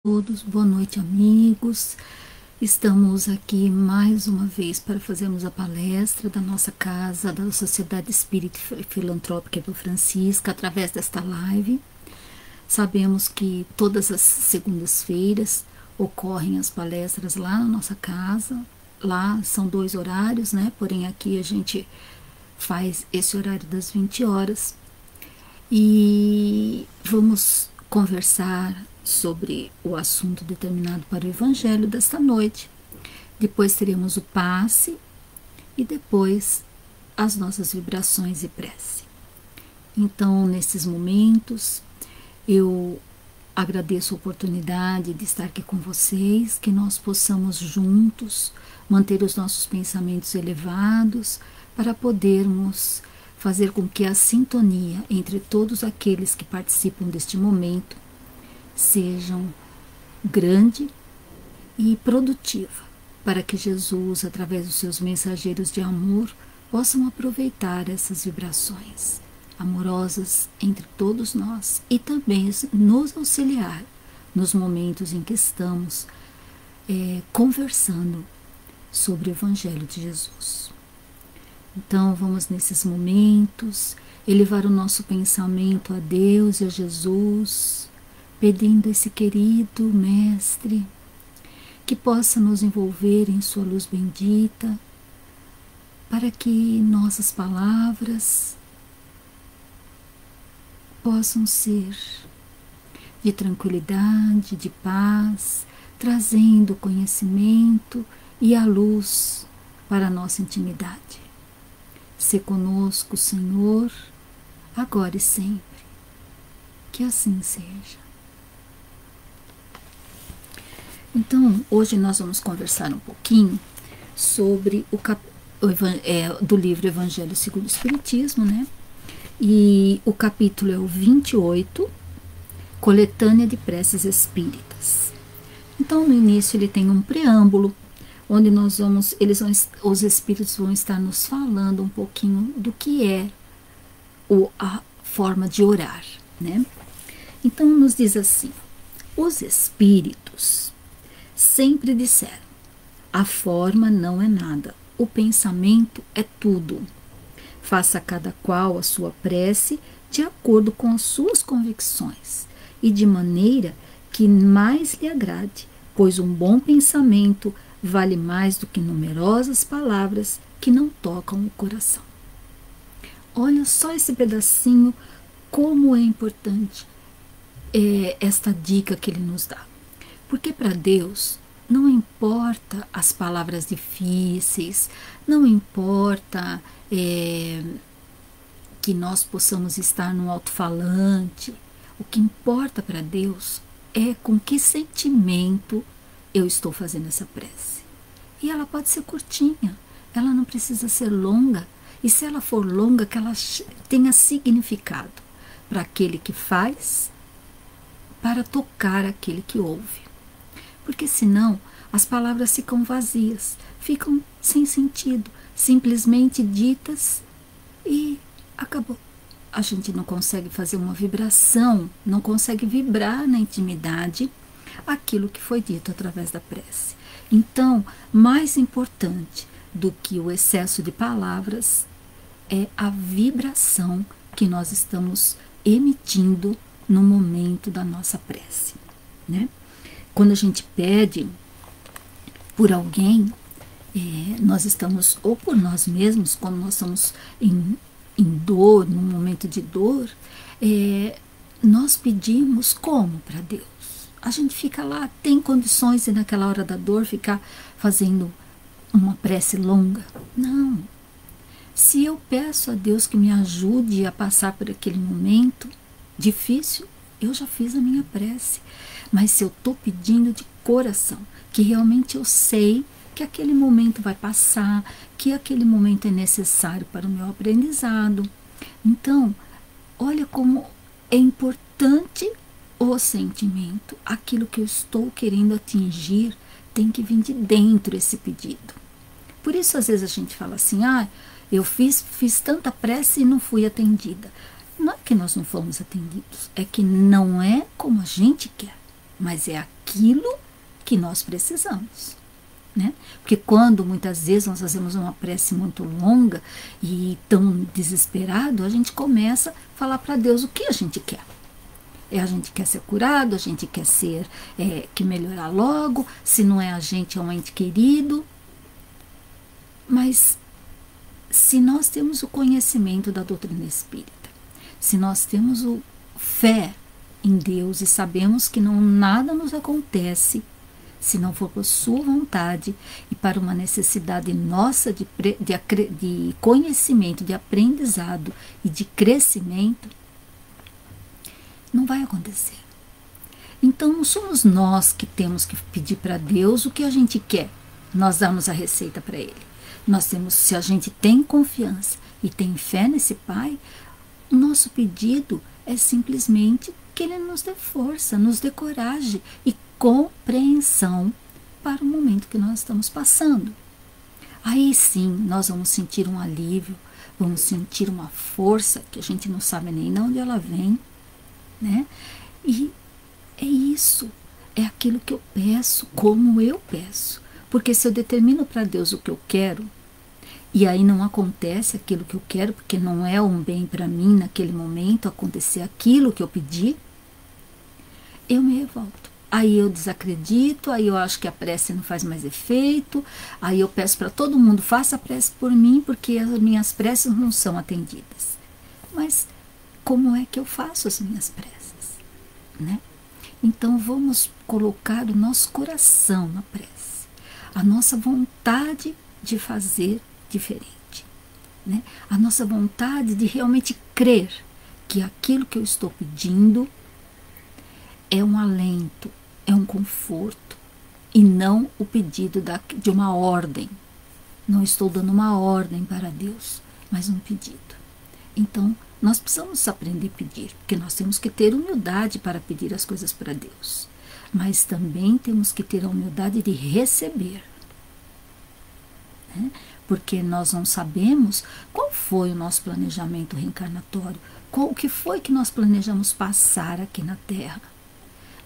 Todos, boa noite, amigos. Estamos aqui mais uma vez para fazermos a palestra da nossa casa, da Sociedade Espírita Filantrópica Eva Francisca, através desta live. Sabemos que todas as segundas-feiras ocorrem as palestras lá na nossa casa. Lá são 2 horários, né? Porém, aqui a gente faz esse horário das 20 horas. E vamos conversar sobre o assunto determinado para o Evangelho desta noite. Depois teremos o passe e depois as nossas vibrações e prece. Então, nesses momentos, eu agradeço a oportunidade de estar aqui com vocês, que nós possamos juntos manter os nossos pensamentos elevados para podermos fazer com que a sintonia entre todos aqueles que participam deste momento sejam grande e produtiva, para que Jesus, através dos seus mensageiros de amor, possam aproveitar essas vibrações amorosas entre todos nós e também nos auxiliar nos momentos em que estamos conversando sobre o Evangelho de Jesus. Então, vamos nesses momentos elevar o nosso pensamento a Deus e a Jesus, pedindo a esse querido Mestre que possa nos envolver em sua luz bendita, para que nossas palavras possam ser de tranquilidade, de paz, trazendo conhecimento e a luz para a nossa intimidade. Se conosco, Senhor, agora e sempre. Que assim seja. Então, hoje nós vamos conversar um pouquinho sobre do livro Evangelho segundo o Espiritismo, né? E o capítulo é o 28, Coletânea de Preces Espíritas. Então, no início ele tem um preâmbulo, onde os espíritos vão estar nos falando um pouquinho do que é a forma de orar, né? Então, nos diz assim: os espíritos sempre disseram: a forma não é nada, o pensamento é tudo. Faça cada qual a sua prece de acordo com as suas convicções e de maneira que mais lhe agrade, pois um bom pensamento vale mais do que numerosas palavras que não tocam o coração. Olha só esse pedacinho, como é importante esta dica que ele nos dá. Porque para Deus não importa as palavras difíceis, não importa que nós possamos estar no alto-falante. O que importa para Deus é com que sentimento eu estou fazendo essa prece. E ela pode ser curtinha, ela não precisa ser longa. E se ela for longa, que ela tenha significado para aquele que faz, para tocar aquele que ouve. Porque senão as palavras ficam vazias, ficam sem sentido, simplesmente ditas e acabou. A gente não consegue fazer uma vibração, não consegue vibrar na intimidade aquilo que foi dito através da prece. Então, mais importante do que o excesso de palavras é a vibração que nós estamos emitindo no momento da nossa prece, né? Quando a gente pede por alguém, nós estamos, ou por nós mesmos, quando nós estamos em dor, num momento de dor, nós pedimos como para Deus? A gente fica lá, tem condições de naquela hora da dor ficar fazendo uma prece longa? Não. Se eu peço a Deus que me ajude a passar por aquele momento difícil, eu já fiz a minha prece. Mas se eu estou pedindo de coração, que realmente eu sei que aquele momento vai passar, que aquele momento é necessário para o meu aprendizado. Então, olha como é importante o sentimento. Aquilo que eu estou querendo atingir tem que vir de dentro esse pedido. Por isso, às vezes a gente fala assim: eu fiz tanta prece e não fui atendida. Não é que nós não fomos atendidos, é que não é como a gente quer, mas é aquilo que nós precisamos, né? Porque quando muitas vezes nós fazemos uma prece muito longa e tão desesperado, a gente começa a falar para Deus o que a gente quer. A gente quer ser curado, a gente quer que melhorar logo, se não é a gente, é um ente querido. Mas se nós temos o conhecimento da doutrina espírita, se nós temos fé em Deus e sabemos que nada nos acontece se não for por sua vontade e para uma necessidade nossa de conhecimento, de aprendizado e de crescimento, não vai acontecer. Então não somos nós que temos que pedir para Deus o que a gente quer. Nós damos a receita para Ele. Se a gente tem confiança e tem fé nesse Pai, o nosso pedido é simplesmente que Ele nos dê força, nos dê coragem e compreensão para o momento que nós estamos passando. Aí sim nós vamos sentir um alívio, vamos sentir uma força que a gente não sabe nem de onde ela vem, né? E é isso, é aquilo que eu peço, como eu peço. Porque se eu determino para Deus o que eu quero, e aí não acontece aquilo que eu quero, porque não é um bem para mim naquele momento acontecer aquilo que eu pedi, eu me revolto. Aí eu desacredito, aí eu acho que a prece não faz mais efeito, aí eu peço para todo mundo, faça a prece por mim, porque as minhas preces não são atendidas. Mas como é que eu faço as minhas preces, né? Então vamos colocar o nosso coração na prece, a nossa vontade de fazer diferente, né? A nossa vontade de realmente crer que aquilo que eu estou pedindo é um alento, é um conforto, e não o pedido de uma ordem. Não estou dando uma ordem para Deus, mas um pedido. Então, nós precisamos aprender a pedir, porque nós temos que ter humildade para pedir as coisas para Deus, mas também temos que ter a humildade de receber, né? Porque nós não sabemos qual foi o nosso planejamento reencarnatório, o que foi que nós planejamos passar aqui na Terra.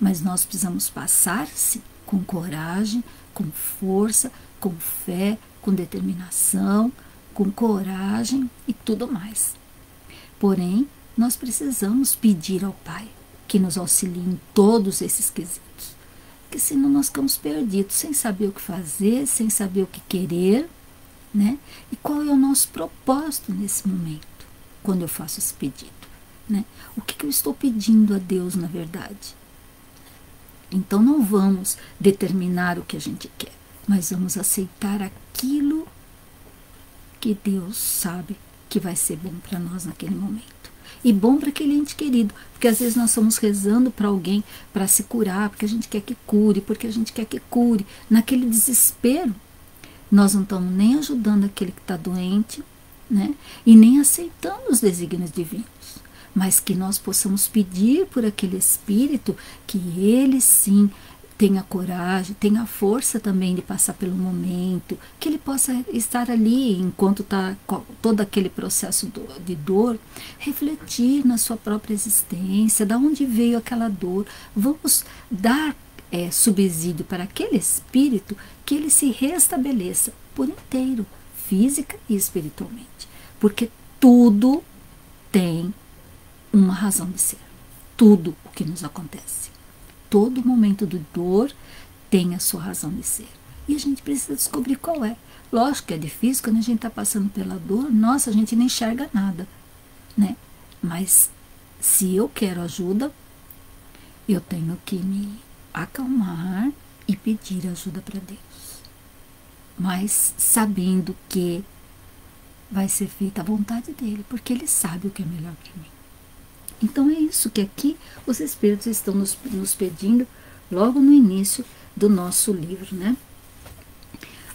Mas nós precisamos passar-se com coragem, com força, com fé, com determinação, com coragem e tudo mais. Porém, nós precisamos pedir ao Pai que nos auxilie em todos esses quesitos, porque senão nós ficamos perdidos, sem saber o que fazer, sem saber o que querer, né? E qual é o nosso propósito nesse momento, quando eu faço esse pedido, né? O que eu estou pedindo a Deus, na verdade? Então não vamos determinar o que a gente quer, mas vamos aceitar aquilo que Deus sabe que vai ser bom para nós naquele momento. E bom para aquele ente querido, porque às vezes nós estamos rezando para alguém para se curar, porque a gente quer que cure, porque a gente quer que cure. Naquele desespero, nós não estamos nem ajudando aquele que está doente, né? E nem aceitando os desígnios divinos. Mas que nós possamos pedir por aquele espírito que ele sim tenha coragem, tenha força também de passar pelo momento, que ele possa estar ali enquanto está todo aquele processo de dor, refletir na sua própria existência, de onde veio aquela dor. Vamos dar subsídio para aquele espírito que ele se restabeleça por inteiro, física e espiritualmente, porque tudo tem uma razão de ser. Tudo o que nos acontece, todo momento de dor tem a sua razão de ser. E a gente precisa descobrir qual é. Lógico que é difícil, quando a gente está passando pela dor, nossa, a gente não enxerga nada, né? Mas se eu quero ajuda, eu tenho que me acalmar e pedir ajuda para Deus. Mas sabendo que vai ser feita a vontade dele, porque ele sabe o que é melhor para mim. Então é isso que aqui os Espíritos estão nos pedindo logo no início do nosso livro, né?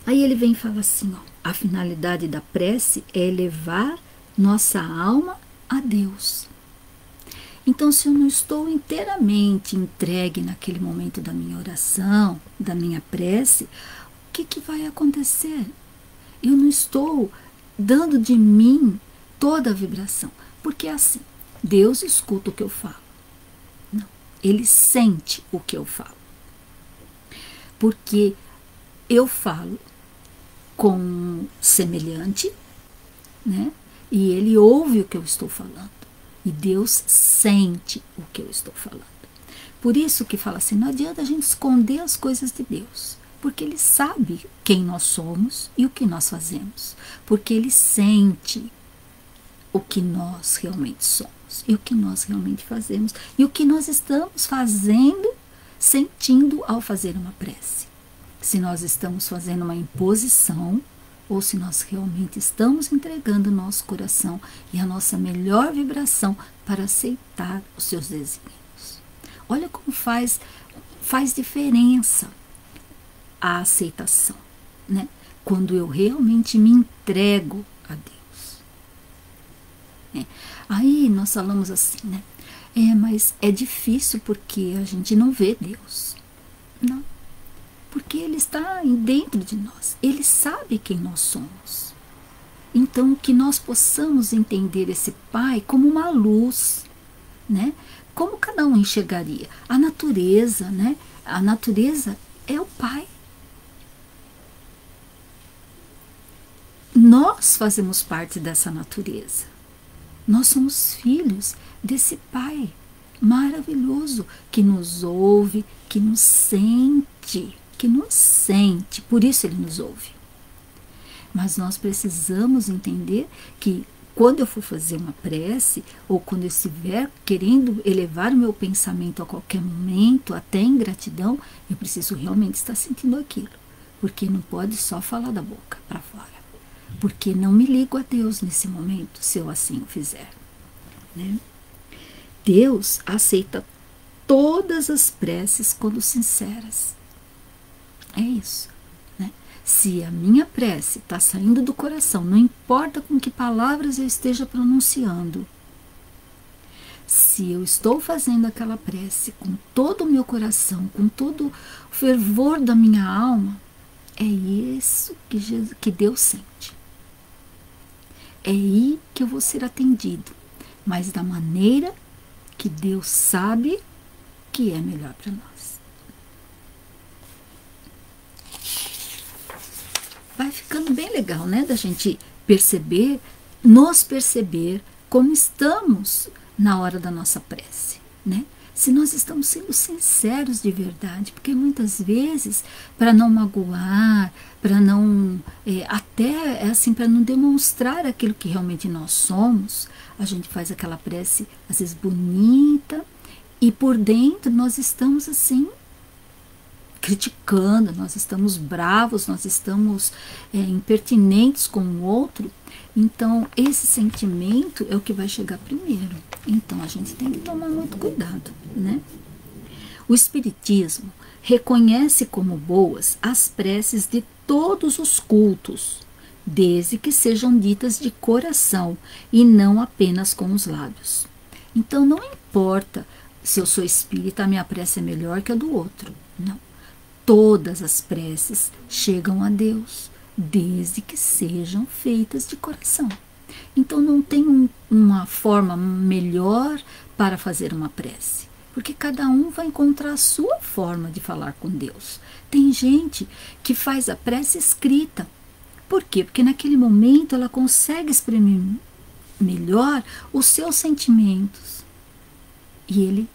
Aí ele vem e fala assim, ó, a finalidade da prece é elevar nossa alma a Deus. Então, se eu não estou inteiramente entregue naquele momento da minha oração, da minha prece, o que vai acontecer? Eu não estou dando de mim toda a vibração, porque é assim, Deus escuta o que eu falo. Não, Ele sente o que eu falo. porque eu falo com semelhante, né? E ele ouve o que eu estou falando. E Deus sente o que eu estou falando. Por isso que fala assim, não adianta a gente esconder as coisas de Deus. Porque Ele sabe quem nós somos e o que nós fazemos. Porque Ele sente o que nós realmente somos e o que nós realmente fazemos. E o que nós estamos fazendo, sentindo ao fazer uma prece. Se nós estamos fazendo uma imposição ou se nós realmente estamos entregando o nosso coração e a nossa melhor vibração para aceitar os seus desígnios. Olha como faz diferença a aceitação, né? Quando eu realmente me entrego a Deus. Aí nós falamos assim, né? Mas é difícil porque a gente não vê Deus. Não. Porque Ele está dentro de nós. Ele sabe quem nós somos. Então, que nós possamos entender esse Pai como uma luz, né? Como cada um enxergaria. A natureza, né? A natureza é o Pai. Nós fazemos parte dessa natureza. Nós somos filhos desse Pai maravilhoso que nos ouve, que nos sente. Por isso Ele nos ouve. Mas nós precisamos entender que quando eu for fazer uma prece, ou quando eu estiver querendo elevar o meu pensamento a qualquer momento, até em gratidão, eu preciso realmente estar sentindo aquilo. Porque não pode só falar da boca para fora. Porque não me ligo a Deus nesse momento, se eu assim o fizer. Né? Deus aceita todas as preces quando sinceras. É isso. Né? Se a minha prece está saindo do coração, não importa com que palavras eu esteja pronunciando, se eu estou fazendo aquela prece com todo o meu coração, com todo o fervor da minha alma, é isso que Deus sente. É aí que eu vou ser atendido, mas da maneira que Deus sabe que é melhor para nós. Vai ficando bem legal, né? Da gente perceber, nos perceber como estamos na hora da nossa prece, né? Se nós estamos sendo sinceros de verdade, porque muitas vezes, para não magoar, para não, até assim, para não demonstrar aquilo que realmente nós somos, a gente faz aquela prece, às vezes bonita, e por dentro nós estamos assim, criticando, nós estamos bravos, nós estamos impertinentes com o outro. Então esse sentimento é o que vai chegar primeiro. Então a gente tem que tomar muito cuidado, né? O Espiritismo reconhece como boas as preces de todos os cultos, desde que sejam ditas de coração e não apenas com os lábios. Então não importa se eu sou espírita, a minha prece é melhor que a do outro. Não. Todas as preces chegam a Deus, desde que sejam feitas de coração. Então não tem uma forma melhor para fazer uma prece, porque cada um vai encontrar a sua forma de falar com Deus. Tem gente que faz a prece escrita. Por quê? Porque naquele momento ela consegue exprimir melhor os seus sentimentos e ele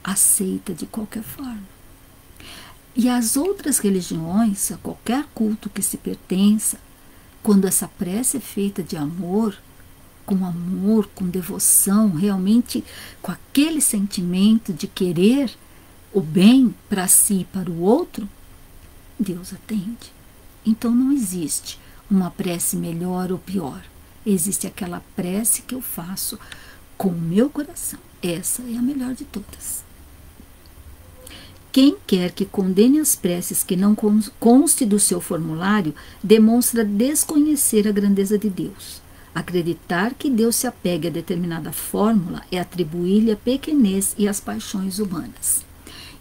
aceita de qualquer forma. E as outras religiões, a qualquer culto que se pertença, quando essa prece é feita de amor, com devoção, realmente com aquele sentimento de querer o bem para si e para o outro, Deus atende. Então não existe uma prece melhor ou pior. Existe aquela prece que eu faço com o meu coração. Essa é a melhor de todas. Quem quer que condene as preces que não conste do seu formulário, demonstra desconhecer a grandeza de Deus. Acreditar que Deus se apegue a determinada fórmula é atribuir-lhe a pequenez e as paixões humanas.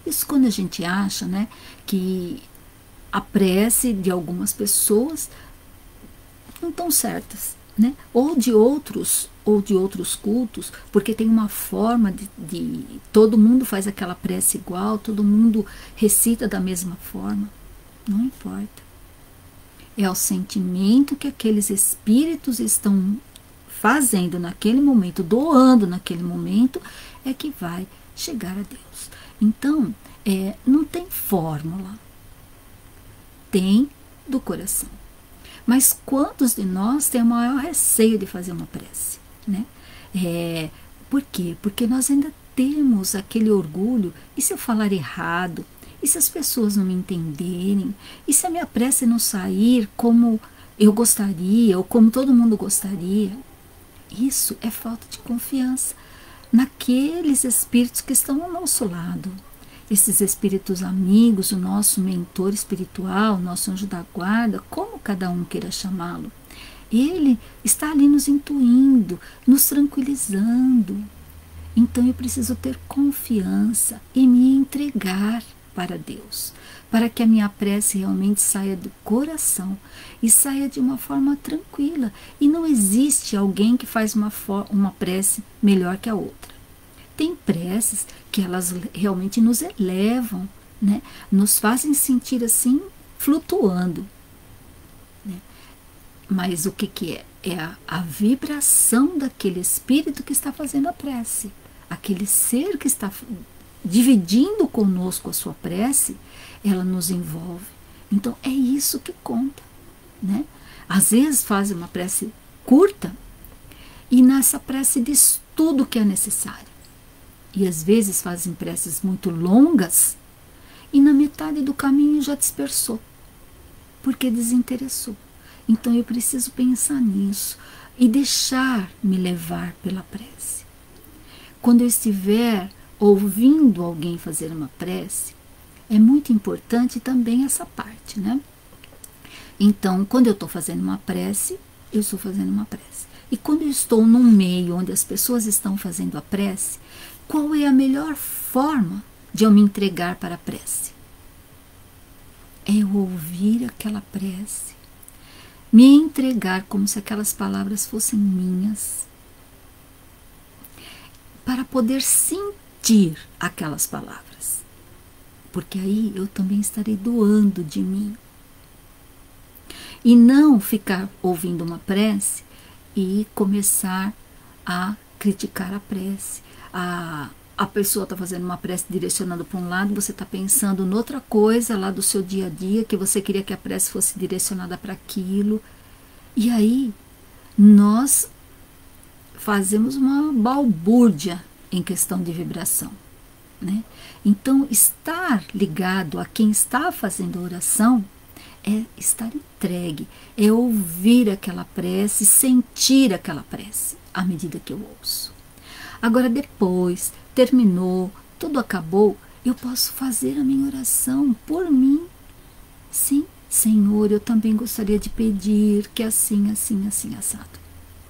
Isso quando a gente acha, né, que a prece de algumas pessoas não estão certas, né? Ou de outros cultos, porque tem uma forma de todo mundo faz aquela prece igual, todo mundo recita da mesma forma. Não importa. É o sentimento que aqueles espíritos estão fazendo naquele momento, doando naquele momento, é que vai chegar a Deus. Então, não tem fórmula. Tem do coração. Mas quantos de nós tem o maior receio de fazer uma prece, né? Por quê? Porque nós ainda temos aquele orgulho. E se eu falar errado? E se as pessoas não me entenderem? E se a minha prece não sair como eu gostaria, ou como todo mundo gostaria? Isso é falta de confiança naqueles espíritos que estão ao nosso lado. Esses espíritos amigos, o nosso mentor espiritual, o nosso anjo da guarda, como cada um queira chamá-lo. Ele está ali nos intuindo, nos tranquilizando. Então eu preciso ter confiança e me entregar para Deus, para que a minha prece realmente saia do coração e saia de uma forma tranquila. E não existe alguém que faz uma prece melhor que a outra. Tem preces que elas realmente nos elevam, né? Nos fazem sentir assim, flutuando. Né? Mas o que é? É a vibração daquele espírito que está fazendo a prece. Aquele ser que está dividindo conosco a sua prece, ela nos envolve. Então é isso que conta, né? Às vezes fazem uma prece curta e nessa prece diz tudo o que é necessário. E às vezes fazem preces muito longas e na metade do caminho já dispersou, porque desinteressou. Então eu preciso pensar nisso e deixar me levar pela prece. Quando eu estiver ouvindo alguém fazer uma prece, é muito importante também essa parte, né? Então, quando eu estou fazendo uma prece, eu estou fazendo uma prece. E quando eu estou num meio onde as pessoas estão fazendo a prece, qual é a melhor forma de eu me entregar para a prece? É eu ouvir aquela prece, me entregar como se aquelas palavras fossem minhas, para poder sentir aquelas palavras, porque aí eu também estarei doando de mim. E não ficar ouvindo uma prece e começar a criticar a prece. A pessoa está fazendo uma prece direcionando para um lado, você está pensando noutra coisa lá do seu dia a dia, que você queria que a prece fosse direcionada para aquilo. E aí nós fazemos uma balbúrdia em questão de vibração, né? Então, estar ligado a quem está fazendo a oração é estar entregue, é ouvir aquela prece, sentir aquela prece à medida que eu ouço. Agora, depois, terminou, tudo acabou, eu posso fazer a minha oração por mim. Sim, Senhor, eu também gostaria de pedir que assim, assim, assim, assado.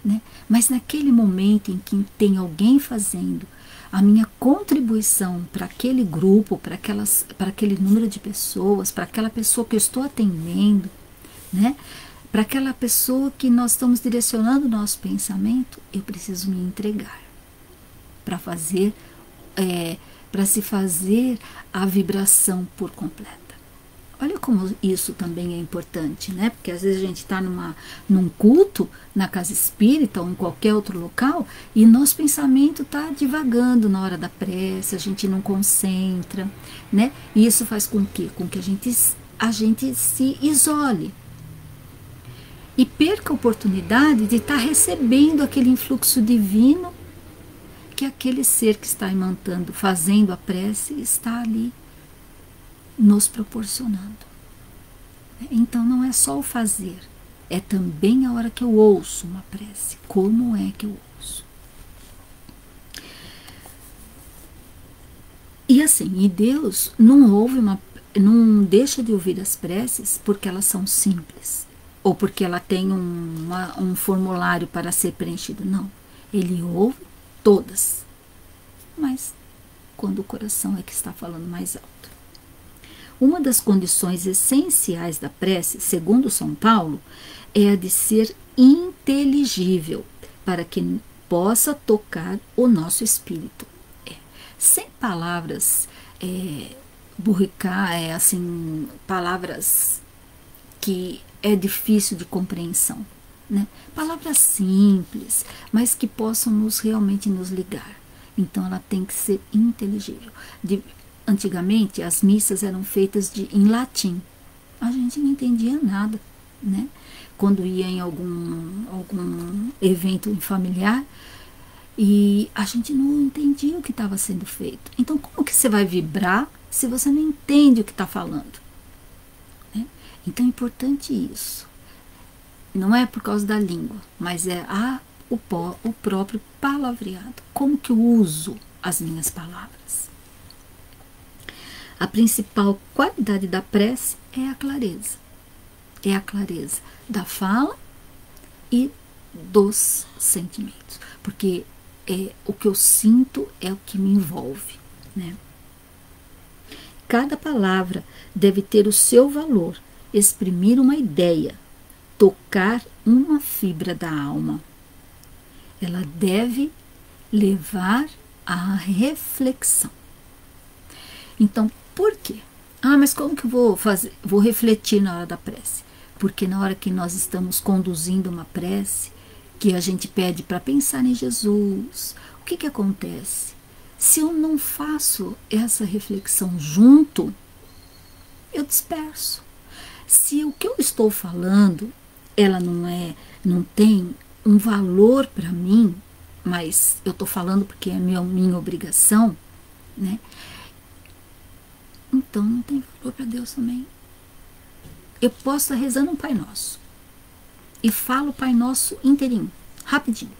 Né? Mas naquele momento em que tem alguém fazendo a minha contribuição para aquele grupo, para aquele número de pessoas, para aquela pessoa que eu estou atendendo, né? Para aquela pessoa que nós estamos direcionando o nosso pensamento, eu preciso me entregar para se fazer a vibração por completa. Olha como isso também é importante, né? Porque às vezes a gente está num culto, na casa espírita ou em qualquer outro local, e nosso pensamento está divagando na hora da prece, a gente não concentra, né? E isso faz com que a gente se isole e perca a oportunidade de estar recebendo aquele influxo divino que aquele ser que está imantando, fazendo a prece, está ali nos proporcionando. Então não é só o fazer, é também a hora que eu ouço uma prece. Como é que eu ouço? E assim, e Deus não deixa de ouvir as preces porque elas são simples, ou porque ela tem um formulário para ser preenchido. Não, Ele ouve todas, mas quando o coração é que está falando mais alto. Uma das condições essenciais da prece, segundo São Paulo, é a de ser inteligível, para que possa tocar o nosso espírito. Sem palavras burricar, assim, palavras que é difícil de compreensão, né? Palavras simples, mas que possam realmente nos ligar. Então ela tem que ser inteligível. Antigamente as missas eram feitas em latim. A gente não entendia nada, né? Quando ia em algum evento familiar, e a gente não entendia o que estava sendo feito. Então, como que você vai vibrar se você não entende o que está falando? Né? Então, é importante isso. Não é por causa da língua, mas é o próprio palavreado. Como que eu uso as minhas palavras? A principal qualidade da prece é a clareza. É a clareza da fala e dos sentimentos. Porque o que eu sinto é o que me envolve, né? Cada palavra deve ter o seu valor, exprimir uma ideia, tocar uma fibra da alma. Ela deve levar à reflexão. Então, por quê? Mas como que eu vou fazer? Vou refletir na hora da prece. Porque na hora que nós estamos conduzindo uma prece, que a gente pede para pensar em Jesus, o que acontece? Se eu não faço essa reflexão junto, eu disperso. Se o que eu estou falando, ela não tem um valor para mim, mas eu estou falando porque é minha obrigação, né? Então não tem valor para Deus também. Eu posso estar rezando um Pai Nosso e falo o Pai Nosso inteirinho, rapidinho.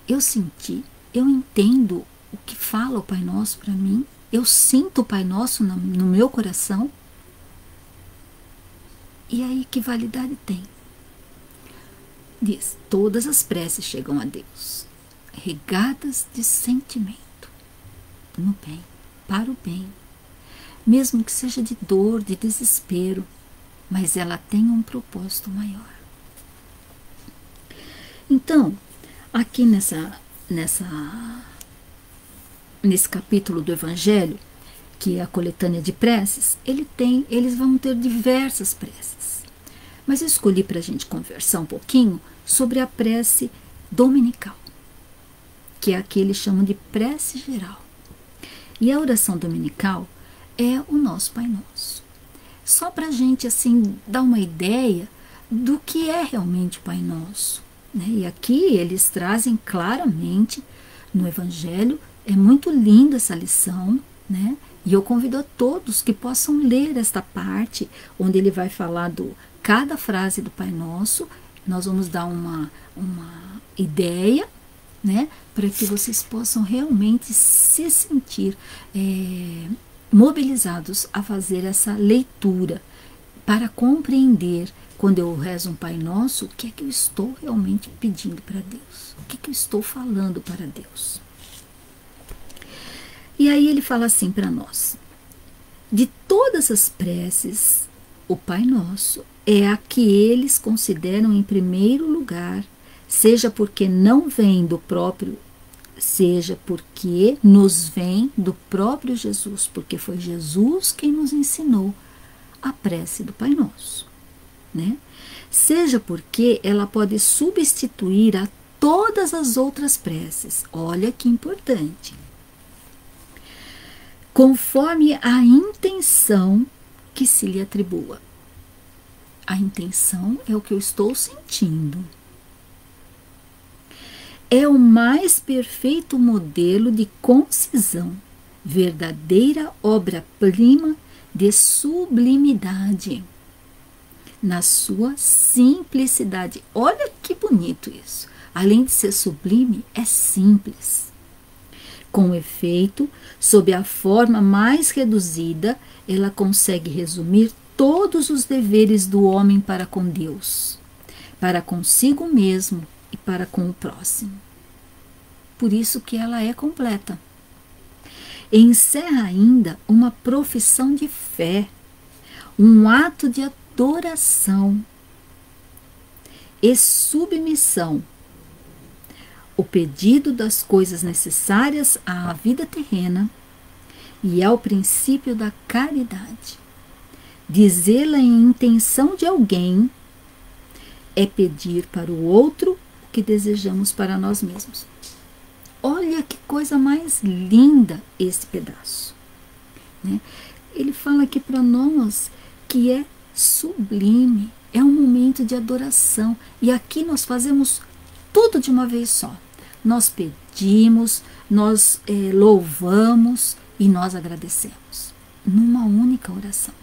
Eu senti, eu entendo o que fala o Pai Nosso para mim, eu sinto o Pai Nosso no meu coração. E aí, que validade tem? Diz: todas as preces chegam a Deus, regadas de sentimento, no bem, para o bem, mesmo que seja de dor, de desespero, mas ela tem um propósito maior. Então, aqui nesse capítulo do Evangelho, que é a coletânea de preces, eles vão ter diversas preces. Mas eu escolhi para a gente conversar um pouquinho sobre a prece dominical, que é a que eles chamam de prece geral. E a oração dominical é o nosso Pai Nosso. Só para a gente assim dar uma ideia do que é realmente o Pai Nosso, né? E aqui eles trazem claramente no Evangelho, é muito linda essa lição, né? E eu convido a todos que possam ler esta parte, onde ele vai falar cada frase do Pai Nosso. Nós vamos dar uma ideia, né? Para que vocês possam realmente se sentir mobilizados a fazer essa leitura, para compreender, quando eu rezo um Pai Nosso, o que é que eu estou realmente pedindo para Deus, o que é que eu estou falando para Deus. E aí ele fala assim para nós: de todas as preces, o Pai Nosso é a que eles consideram em primeiro lugar, seja porque não vem do próprio, seja porque nos vem do próprio Jesus, porque foi Jesus quem nos ensinou a prece do Pai Nosso, né? Seja porque ela pode substituir a todas as outras preces. Olha que importante. Conforme a intenção que se lhe atribua. A intenção é o que eu estou sentindo. É o mais perfeito modelo de concisão, verdadeira obra-prima de sublimidade, na sua simplicidade. Olha que bonito isso. Além de ser sublime, é simples. Com efeito, sob a forma mais reduzida, ela consegue resumir todos os deveres do homem para com Deus, para consigo mesmo e para com o próximo. Por isso que ela é completa. Encerra ainda uma profissão de fé, um ato de adoração e submissão, o pedido das coisas necessárias à vida terrena, e é o princípio da caridade. Dizê-la em intenção de alguém é pedir para o outro o que desejamos para nós mesmos. Olha que coisa mais linda esse pedaço, né? Ele fala aqui para nós que é sublime, é um momento de adoração. E aqui nós fazemos tudo de uma vez só. Nós pedimos, nós louvamos e nós agradecemos numa única oração.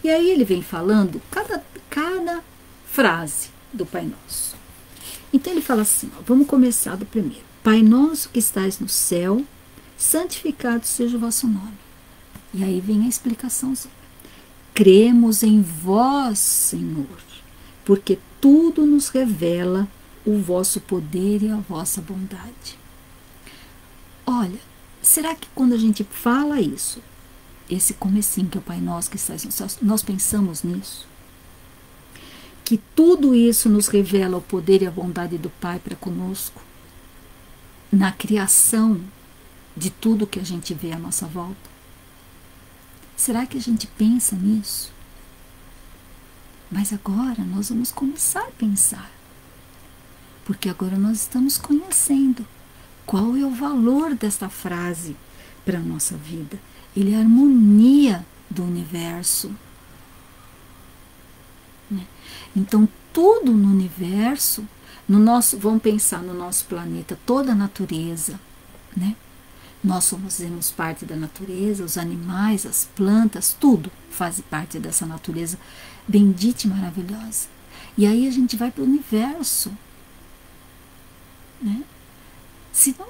E aí ele vem falando cada frase do Pai Nosso. Então ele fala assim, ó, vamos começar do primeiro. Pai nosso que estais no céu, santificado seja o vosso nome. E aí vem a explicaçãozinha. Cremos em vós, Senhor, porque tudo nos revela o vosso poder e a vossa bondade. Olha, será que quando a gente fala isso, esse comecinho que é o Pai Nosso que estás no céu, nós pensamos nisso? Que tudo isso nos revela o poder e a bondade do Pai para conosco, na criação de tudo que a gente vê à nossa volta? Será que a gente pensa nisso? Mas agora nós vamos começar a pensar, porque agora nós estamos conhecendo qual é o valor desta frase para a nossa vida. Ele é a harmonia do universo, né? Então tudo no universo, vamos pensar no nosso planeta, toda a natureza, né? Nós fazemos parte da natureza, os animais, as plantas, tudo faz parte dessa natureza bendita e maravilhosa. E aí a gente vai para o universo, né? Senão,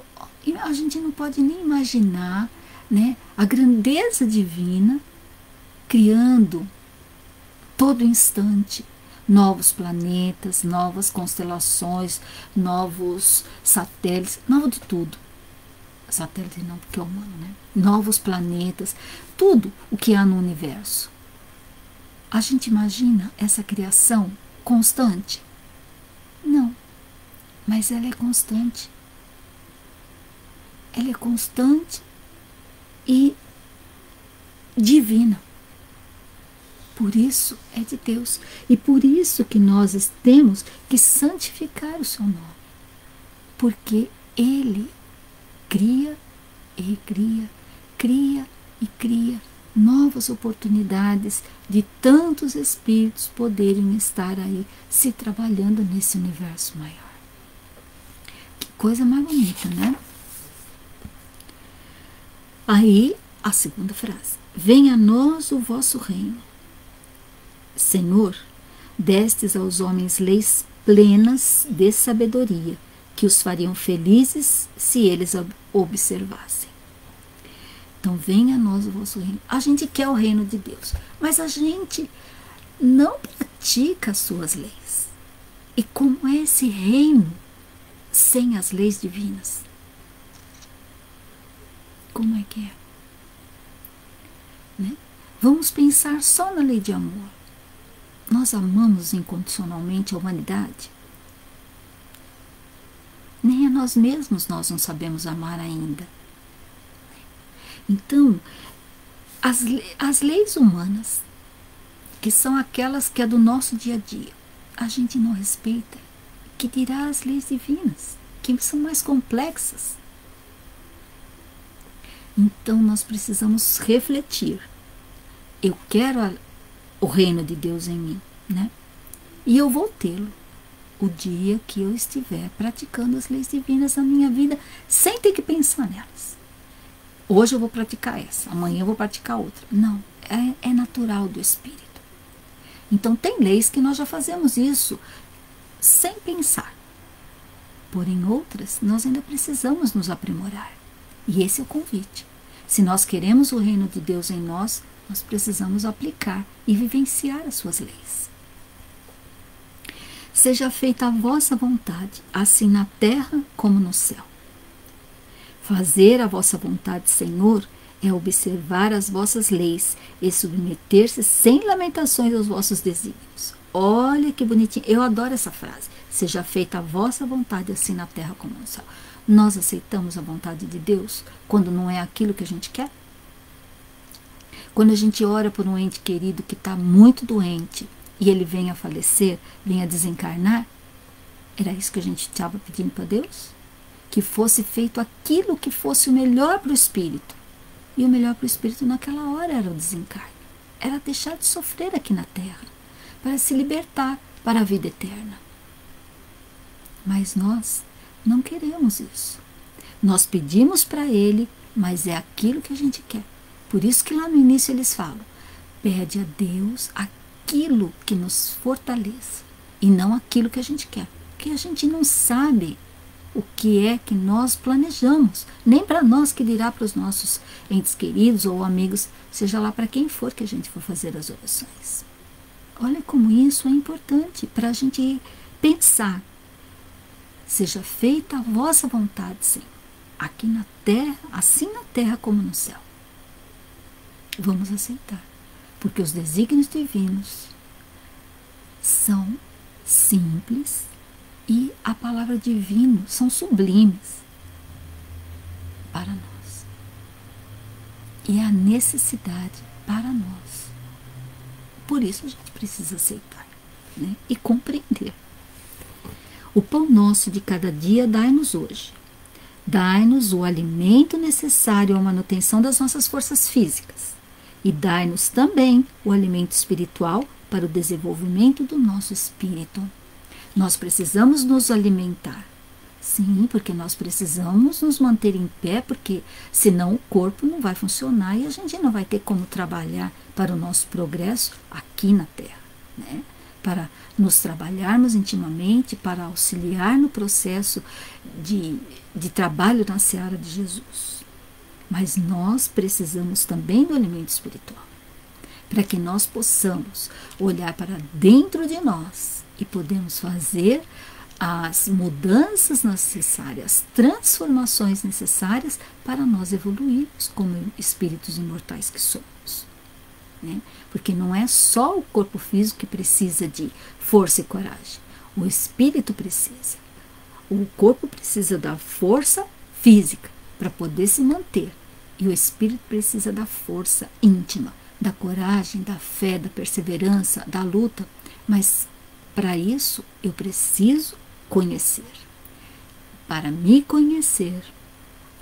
a gente não pode nem imaginar, né, a grandeza divina criando todo instante novos planetas, novas constelações, novos satélites, novo de tudo. Satélite não, porque é humano, né? Novos planetas, tudo o que há no universo. A gente imagina essa criação constante? Não, mas ela é constante. Ela é constante e divina. Por isso é de Deus. E por isso que nós temos que santificar o seu nome. Porque Ele cria e cria, cria e cria novas oportunidades de tantos espíritos poderem estar aí se trabalhando nesse universo maior. Que coisa mais bonita, né? Aí, a segunda frase. Venha a nós o vosso reino. Senhor, destes aos homens leis plenas de sabedoria, que os fariam felizes se eles observassem. Então, venha a nós o vosso reino. A gente quer o reino de Deus, mas a gente não pratica as suas leis. E como é esse reino sem as leis divinas? Como é que é? Né? Vamos pensar só na lei de amor. Nós amamos incondicionalmente a humanidade? Nem a nós mesmos nós não sabemos amar ainda. Então, as leis humanas, que são aquelas que é do nosso dia a dia, a gente não respeita. Que dirá as leis divinas, que são mais complexas. Então, nós precisamos refletir. Eu quero o reino de Deus em mim, né? E eu vou tê-lo o dia que eu estiver praticando as leis divinas na minha vida, sem ter que pensar nelas. Hoje eu vou praticar essa, amanhã eu vou praticar outra. Não, é natural do espírito. Então tem leis que nós já fazemos isso sem pensar. Porém outras, nós ainda precisamos nos aprimorar. E esse é o convite. Se nós queremos o reino de Deus em nós, nós precisamos aplicar e vivenciar as suas leis. Seja feita a vossa vontade, assim na terra como no céu. Fazer a vossa vontade, Senhor, é observar as vossas leis e submeter-se sem lamentações aos vossos desígnios. Olha que bonitinho, eu adoro essa frase. Seja feita a vossa vontade, assim na terra como no céu. nós aceitamos a vontade de Deus quando não é aquilo que a gente quer? Quando a gente ora por um ente querido que está muito doente e ele vem a falecer, vem a desencarnar, era isso que a gente estava pedindo para Deus? Que fosse feito aquilo que fosse o melhor para o espírito. E o melhor para o espírito naquela hora era o desencarne. Era deixar de sofrer aqui na Terra, para se libertar para a vida eterna. Mas nós não queremos isso. Nós pedimos para Ele, mas é aquilo que a gente quer. Por isso que lá no início eles falam, pede a Deus aquilo que nos fortaleça e não aquilo que a gente quer. Porque a gente não sabe o que é que nós planejamos, nem para nós que dirá para os nossos entes queridos ou amigos, seja lá para quem for que a gente for fazer as orações. Olha como isso é importante para a gente pensar. Seja feita a vossa vontade, Senhor, aqui na terra, assim na terra como no céu. Vamos aceitar, porque os desígnios divinos são simples e a palavra divino são sublimes para nós. E a necessidade para nós. Por isso a gente precisa aceitar, né? E compreender. O pão nosso de cada dia dai-nos hoje. Dai-nos o alimento necessário à manutenção das nossas forças físicas. E dai-nos também o alimento espiritual para o desenvolvimento do nosso espírito. Nós precisamos nos alimentar. Sim, porque nós precisamos nos manter em pé, porque senão o corpo não vai funcionar e a gente não vai ter como trabalhar para o nosso progresso aqui na Terra, né? Para nos trabalharmos intimamente, para auxiliar no processo de trabalho na seara de Jesus. Mas nós precisamos também do alimento espiritual, para que nós possamos olhar para dentro de nós e podemos fazer as mudanças necessárias, as transformações necessárias para nós evoluirmos como espíritos imortais que somos, né? Porque não é só o corpo físico que precisa de força e coragem, o espírito precisa. O corpo precisa da força física para poder se manter, e o espírito precisa da força íntima, da coragem, da fé, da perseverança, da luta. Mas para isso eu preciso conhecer. Para me conhecer,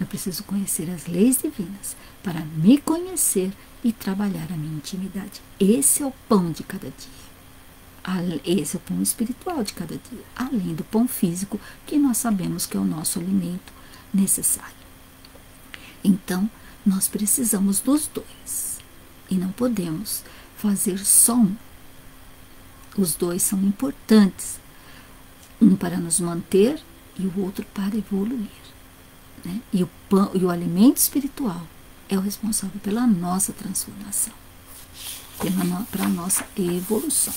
eu preciso conhecer as leis divinas. Para me conhecer e trabalhar a minha intimidade. Esse é o pão de cada dia. Esse é o pão espiritual de cada dia. Além do pão físico, que nós sabemos que é o nosso alimento necessário. Então, nós precisamos dos dois. E não podemos fazer só um. Os dois são importantes. Um para nos manter e o outro para evoluir, né? E o alimento espiritual é o responsável pela nossa transformação, para a nossa evolução.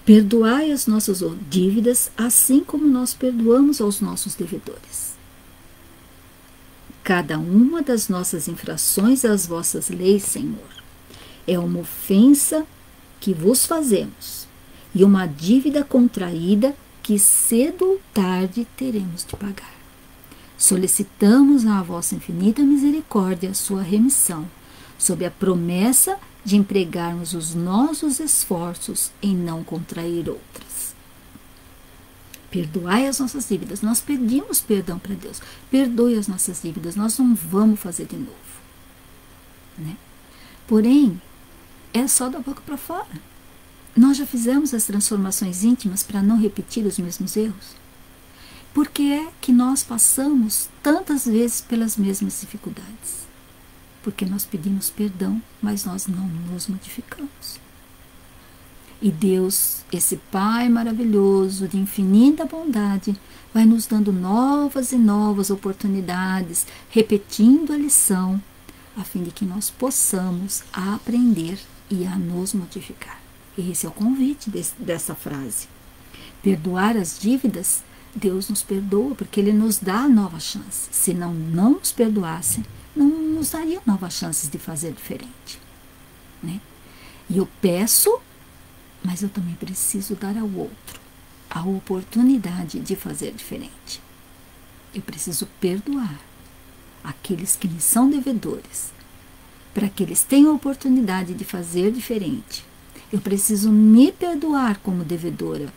Perdoai as nossas dívidas, assim como nós perdoamos aos nossos devedores. Cada uma das nossas infrações às vossas leis, Senhor, é uma ofensa que vos fazemos, e uma dívida contraída que cedo ou tarde teremos de pagar. Solicitamos à vossa infinita misericórdia a sua remissão, sob a promessa de empregarmos os nossos esforços em não contrair outras. Perdoai as nossas dívidas. Nós pedimos perdão para Deus. Perdoe as nossas dívidas. Nós não vamos fazer de novo, né? Porém, é só da boca para fora. Nós já fizemos as transformações íntimas para não repetir os mesmos erros? Por que é que nós passamos tantas vezes pelas mesmas dificuldades? Porque nós pedimos perdão, mas nós não nos modificamos. E Deus, esse Pai maravilhoso, de infinita bondade, vai nos dando novas e novas oportunidades, repetindo a lição, a fim de que nós possamos aprender e a nos modificar. Esse é o convite dessa frase. Perdoar as dívidas, Deus nos perdoa porque Ele nos dá nova chance. Se não nos perdoasse, não nos daria novas chances de fazer diferente, né? E eu peço, mas eu também preciso dar ao outro. a oportunidade de fazer diferente. Eu preciso perdoar aqueles que me são devedores, para que eles tenham a oportunidade de fazer diferente. Eu preciso me perdoar como devedora,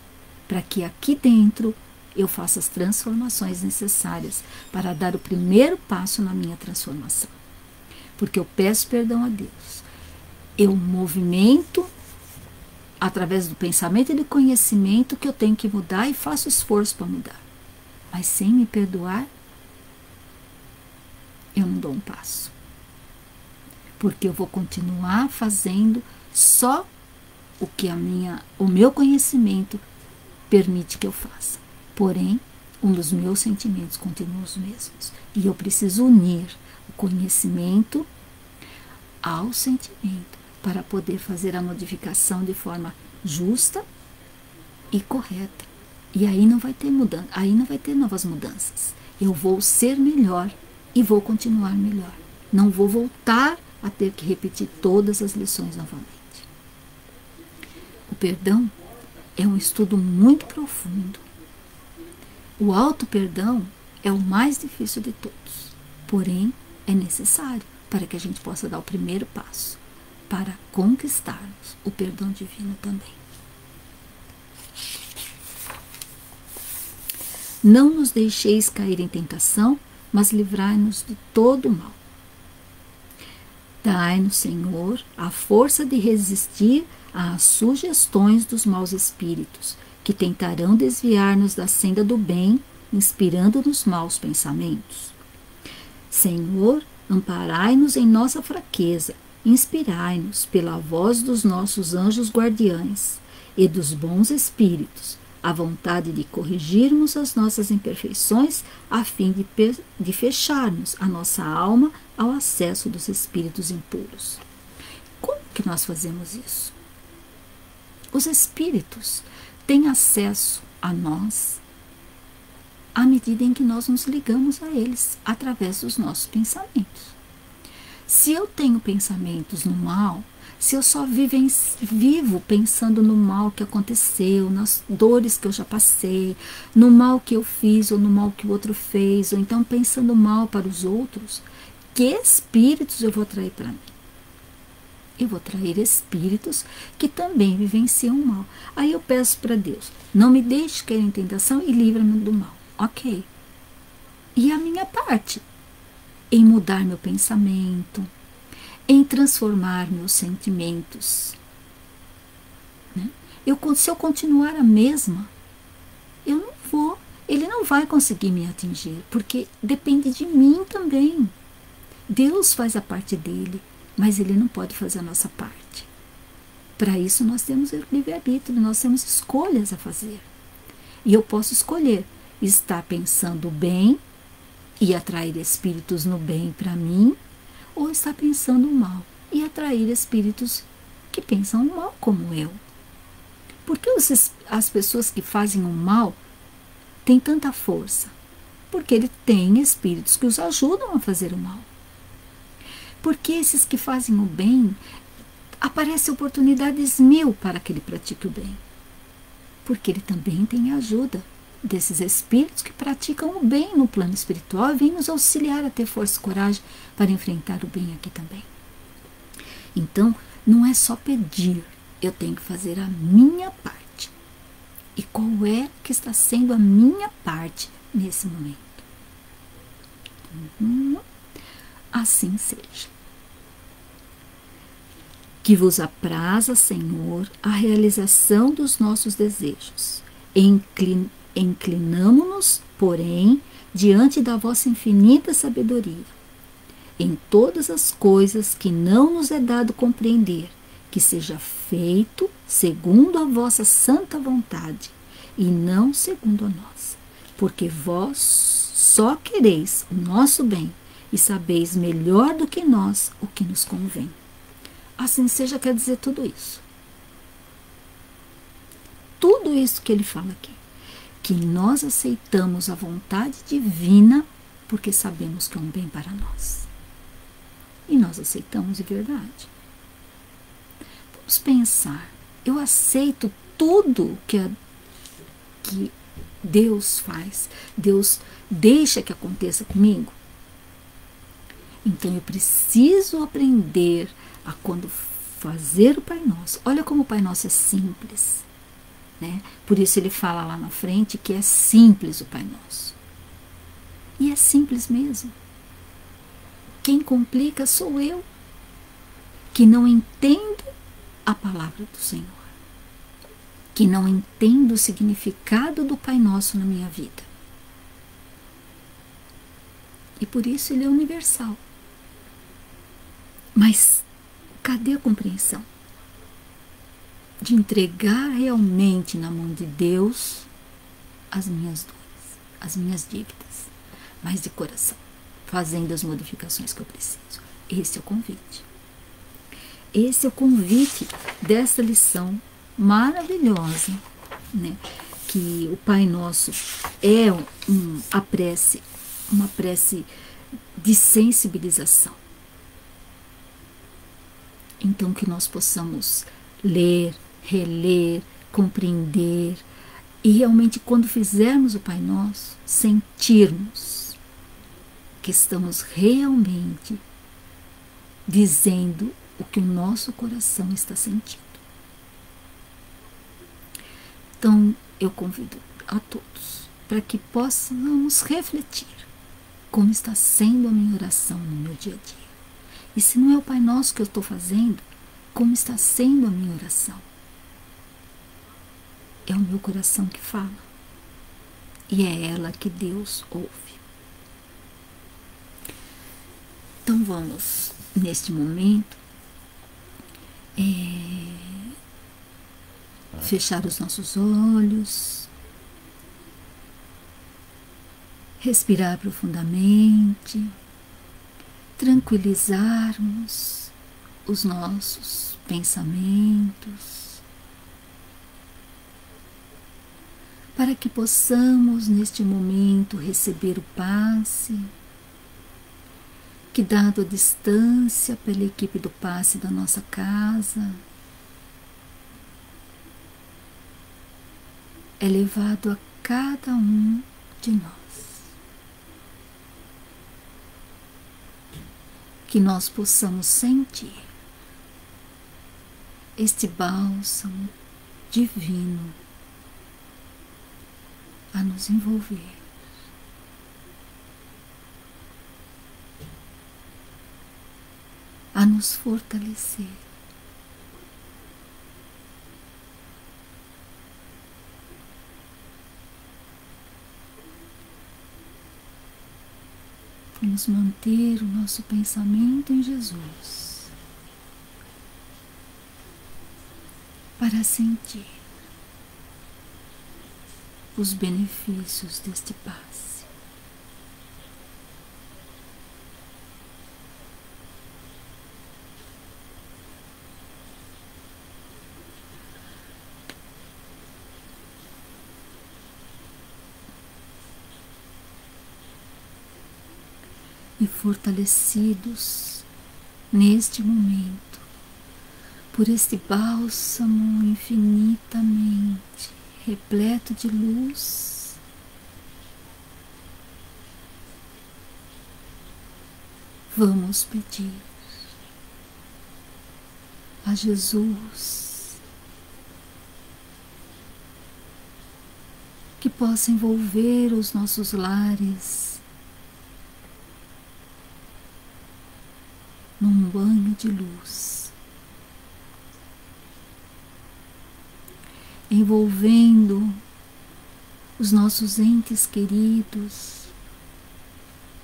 para que aqui dentro eu faça as transformações necessárias para dar o primeiro passo na minha transformação. Porque eu peço perdão a Deus. Eu movimento através do pensamento e do conhecimento que eu tenho que mudar e faço esforço para mudar. Mas sem me perdoar, eu não dou um passo. Porque eu vou continuar fazendo só o que o meu conhecimento permite que eu faça. Porém, os meus sentimentos continuam os mesmos. E eu preciso unir o conhecimento ao sentimento para poder fazer a modificação de forma justa e correta. E aí não vai ter mudança, aí não vai ter novas mudanças. Eu vou ser melhor e vou continuar melhor. Não vou voltar a ter que repetir todas as lições novamente. O perdão é um estudo muito profundo. O auto-perdão é o mais difícil de todos, porém é necessário para que a gente possa dar o primeiro passo para conquistarmos o perdão divino também. Não nos deixeis cair em tentação, mas livrai-nos de todo o mal. Dai-nos, Senhor, a força de resistir às sugestões dos maus espíritos, que tentarão desviar-nos da senda do bem, inspirando-nos maus pensamentos. Senhor, amparai-nos em nossa fraqueza, inspirai-nos pela voz dos nossos anjos guardiães e dos bons espíritos, a vontade de corrigirmos as nossas imperfeições a fim de fecharmos a nossa alma ao acesso dos espíritos impuros. Como que nós fazemos isso? Os espíritos têm acesso a nós à medida em que nós nos ligamos a eles, através dos nossos pensamentos. Se eu tenho pensamentos no mal, se eu só vivo pensando no mal que aconteceu, nas dores que eu já passei, no mal que eu fiz ou no mal que o outro fez, ou então pensando mal para os outros, que espíritos eu vou atrair para mim? Eu vou atrair espíritos que também vivenciam o mal. Aí eu peço para Deus, não me deixe cair em tentação e livra-me do mal. Ok. E a minha parte? Em mudar meu pensamento, em transformar meus sentimentos. Né? Se eu continuar a mesma, eu não vou, ele não vai conseguir me atingir, porque depende de mim também. Deus faz a parte dele, mas ele não pode fazer a nossa parte. Para isso nós temos livre-arbítrio, nós temos escolhas a fazer. E eu posso escolher estar pensando bem e atrair espíritos no bem para mim, ou estar pensando mal e atrair espíritos que pensam mal como eu. Por que as pessoas que fazem o mal têm tanta força? Porque ele tem espíritos que os ajudam a fazer o mal. Porque esses que fazem o bem, aparecem oportunidades mil para que ele pratique o bem. Porque ele também tem a ajuda desses espíritos que praticam o bem no plano espiritual e vêm nos auxiliar a ter força e coragem para enfrentar o bem aqui também. Então, não é só pedir, eu tenho que fazer a minha parte. E qual é que está sendo a minha parte nesse momento? Assim seja. Que vos apraza, Senhor, a realização dos nossos desejos. Inclinamo-nos, porém, diante da vossa infinita sabedoria. Em todas as coisas que não nos é dado compreender, que seja feito segundo a vossa santa vontade, e não segundo a nossa. Porque vós só quereis o nosso bem, e sabeis melhor do que nós o que nos convém. Assim seja, quer dizer tudo isso. Tudo isso que ele fala aqui. Que nós aceitamos a vontade divina porque sabemos que é um bem para nós. E nós aceitamos de verdade. Vamos pensar. Eu aceito tudo que que Deus faz, Deus deixa que aconteça comigo. Então eu preciso aprender a, quando fazer o Pai Nosso, olha como o Pai Nosso é simples, né? Por isso ele fala lá na frente que é simples o Pai Nosso. E é simples mesmo. Quem complica sou eu, que não entendo a palavra do Senhor, que não entendo o significado do Pai Nosso na minha vida. E por isso ele é universal. Mas cadê a compreensão? De entregar realmente na mão de Deus as minhas dores, as minhas dívidas, mas de coração, fazendo as modificações que eu preciso. Esse é o convite. Esse é o convite dessa lição maravilhosa, né? Que o Pai Nosso é uma prece de sensibilização. Então que nós possamos ler, reler, compreender e realmente, quando fizermos o Pai Nosso, sentirmos que estamos realmente dizendo o que o nosso coração está sentindo. Então eu convido a todos para que possamos refletir como está sendo a minha oração no meu dia a dia. E se não é o Pai Nosso que eu estou fazendo, como está sendo a minha oração? É o meu coração que fala. E é ela que Deus ouve. Então vamos, neste momento, fechar os nossos olhos, respirar profundamente, tranquilizarmos os nossos pensamentos, para que possamos neste momento receber o passe, que, dado a distância pela equipe do passe da nossa casa, é levado a cada um de nós. Que nós possamos sentir este bálsamo divino a nos envolver. A nos fortalecer. Vamos manter o nosso pensamento em Jesus, para sentir os benefícios deste passe. E fortalecidos neste momento por este bálsamo infinitamente repleto de luz, vamos pedir a Jesus que possa envolver os nossos lares num banho de luz, envolvendo os nossos entes queridos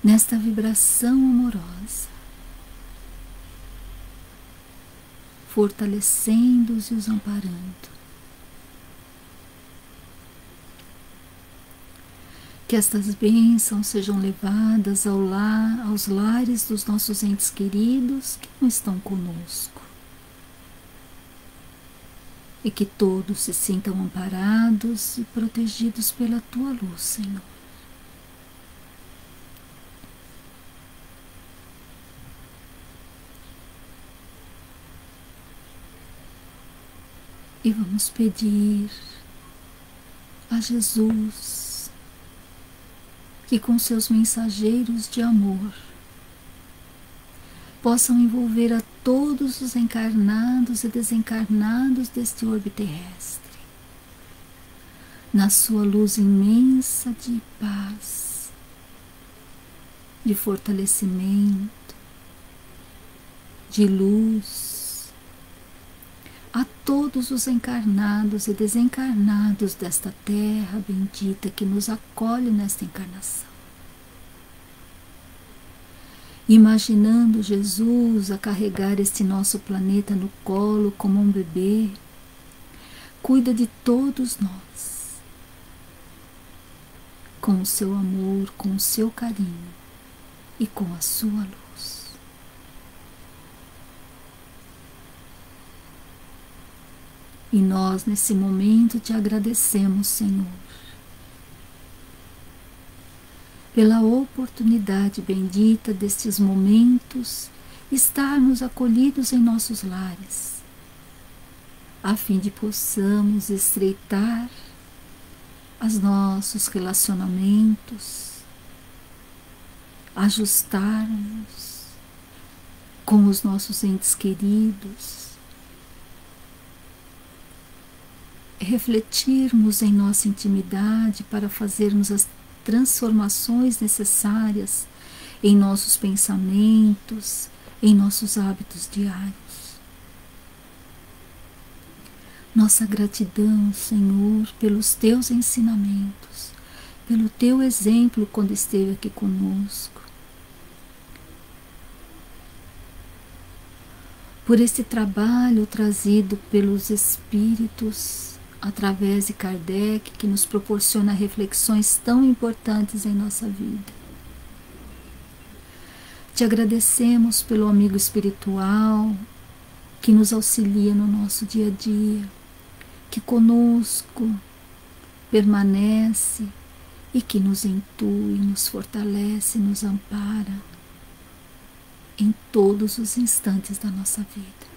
nesta vibração amorosa, fortalecendo-os e os amparando. Que estas bênçãos sejam levadas aos lares dos nossos entes queridos que não estão conosco. E que todos se sintam amparados e protegidos pela Tua luz, Senhor. E vamos pedir a Jesus, que com seus mensageiros de amor possam envolver a todos os encarnados e desencarnados deste orbe terrestre, na sua luz imensa de paz, de fortalecimento, de luz, a todos os encarnados e desencarnados desta terra bendita que nos acolhe nesta encarnação. Imaginando Jesus a carregar este nosso planeta no colo como um bebê, cuida de todos nós, com o seu amor, com o seu carinho e com a sua luz. E nós, nesse momento, te agradecemos, Senhor, pela oportunidade bendita destes momentos estarmos acolhidos em nossos lares, a fim de possamos estreitar os nossos relacionamentos, ajustarmos com os nossos entes queridos, refletirmos em nossa intimidade para fazermos as transformações necessárias em nossos pensamentos, em nossos hábitos diários. Nossa gratidão, Senhor, pelos teus ensinamentos, pelo teu exemplo quando esteve aqui conosco, por este trabalho trazido pelos Espíritos através de Kardec, que nos proporciona reflexões tão importantes em nossa vida. Te agradecemos pelo amigo espiritual que nos auxilia no nosso dia a dia, que conosco permanece e que nos intui, nos fortalece, nos ampara em todos os instantes da nossa vida.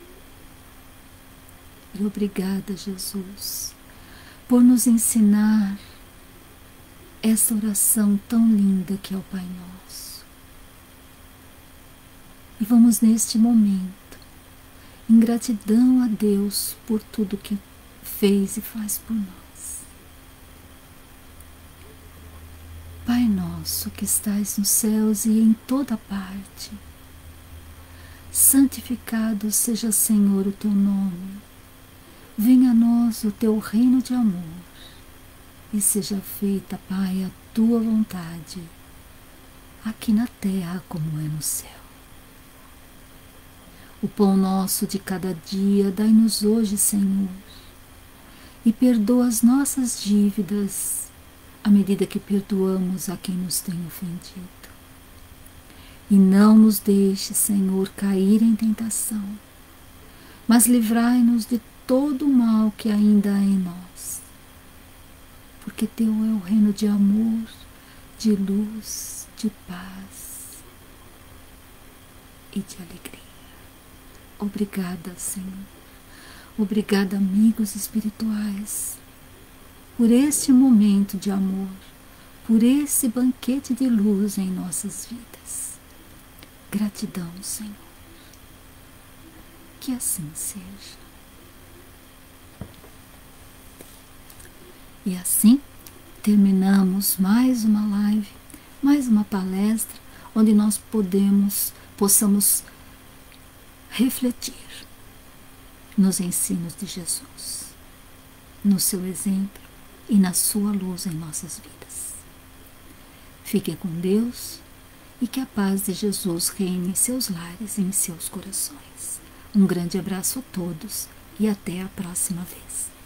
E obrigada, Jesus, por nos ensinar essa oração tão linda que é o Pai Nosso. E vamos neste momento, em gratidão a Deus por tudo que fez e faz por nós. Pai nosso que estais nos céus e em toda parte, santificado seja, Senhor, o teu nome. Venha a nós o teu reino de amor, e seja feita, Pai, a tua vontade, aqui na terra como é no céu. O pão nosso de cada dia dai-nos hoje, Senhor, e perdoa as nossas dívidas, à medida que perdoamos a quem nos tem ofendido. E não nos deixe, Senhor, cair em tentação, mas livrai-nos de todo o mal que ainda há em nós, porque teu é o reino de amor, de luz, de paz e de alegria. Obrigada, Senhor. Obrigada, amigos espirituais, por este momento de amor, por esse banquete de luz em nossas vidas. Gratidão, Senhor. Que assim seja. E assim terminamos mais uma live, mais uma palestra, onde nós possamos refletir nos ensinos de Jesus, no seu exemplo e na sua luz em nossas vidas. Fiquem com Deus e que a paz de Jesus reine em seus lares e em seus corações. Um grande abraço a todos e até a próxima vez.